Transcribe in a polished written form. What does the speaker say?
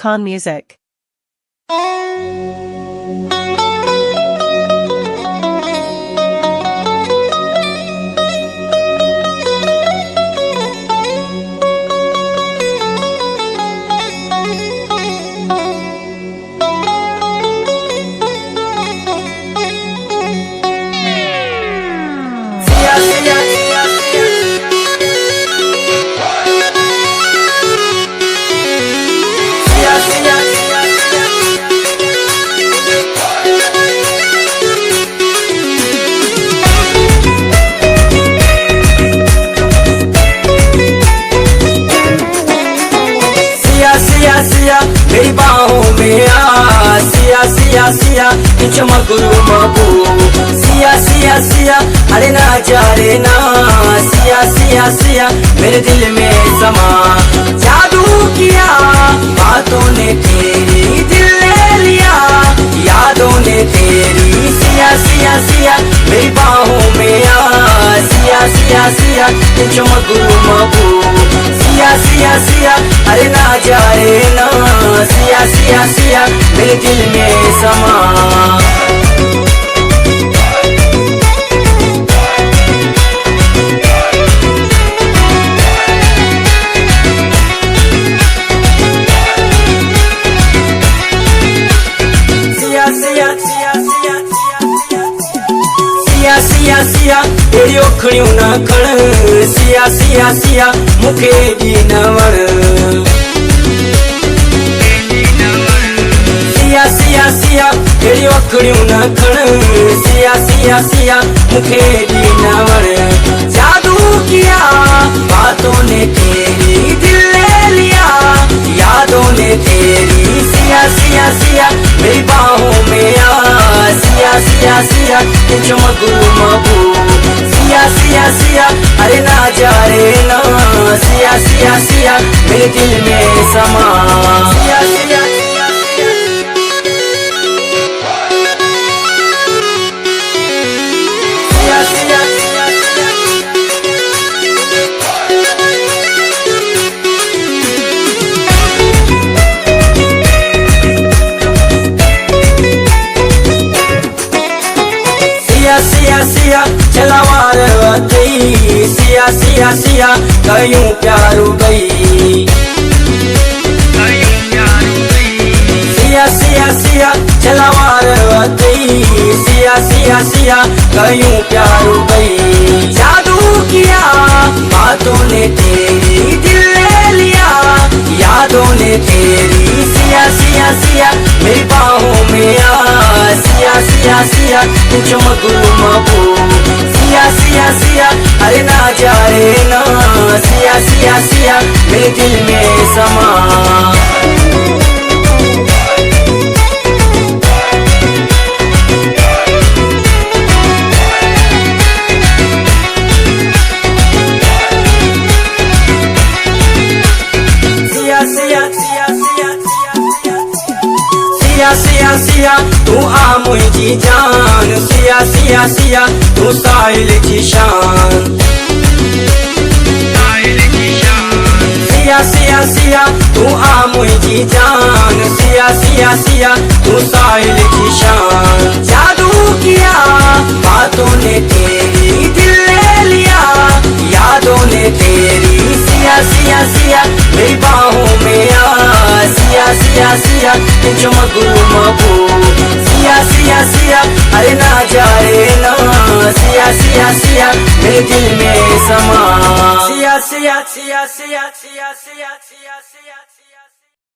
Khan Music. Siya मेरी बाहों में आ सिया सिया सिया चमकरू मबू सिया सिया सिया अरे ना जा रे ना सिया सिया सिया मेरे दिल में समा जादू किया बातों ने तेरी दिल ले लिया यादों ने तेरी सिया सिया सिया मेरी बाहों में आ सिया सिया सिया चमकरू मबू सिया सिया सिया अरे ना जा रे ना सिया सिया सिया मेरे दिल में समा सिया सिया तेरी ओखड़ियों ना खण सिया सिया सिया मुखे जी न वण सिया सिया सिया तेरी ओखड़ियों ना खण सिया सिया सिया मुखे जी न वण जादू किया बातों ने तेरी दिल ले लिया यादों ने तेरी सिया सिया सिया मेरी बाहों में आ सिया सिया सिया चमकरू मबू सिया सिया सिया अरे ना जा रे ना सिया सिया सिया मेरे दिल में समा सिया सिया सिया सिया चलावार गई सिया सिया सिया कयूं प्यारू गई सिया सिया सिया चलावार गई सिया सिया सिया कयूं प्यारू गई जादू किया बातों ने तेरी दिल ले लिया यादों ने तेरी सिया सिया सिया मेरी बाहों में आ सिया सिया सिया चमकरू मबू सिया सिया सिया अरे ना जा रे ना सिया सिया सिया मेरे दिल में समा सिया सिया सिया तू आ मुझी जान सिया सिया सिया तू साहिल की शान सिया सिया सिया तू आ मुझी जान सिया सिया सिया तू साहिल की शान जादू किया बातों ने तेरी दिल ले लिया यादों ने तेरी सिया सिया सिया मेरी बाहों में आ सिया सिया सिया चमकरू मबू सिया सिया सिया अरे ना जा रे ना सिया सिया सिया मेरे दिल में समा सिया सिया सिया सिया सिया सिया सिया सिया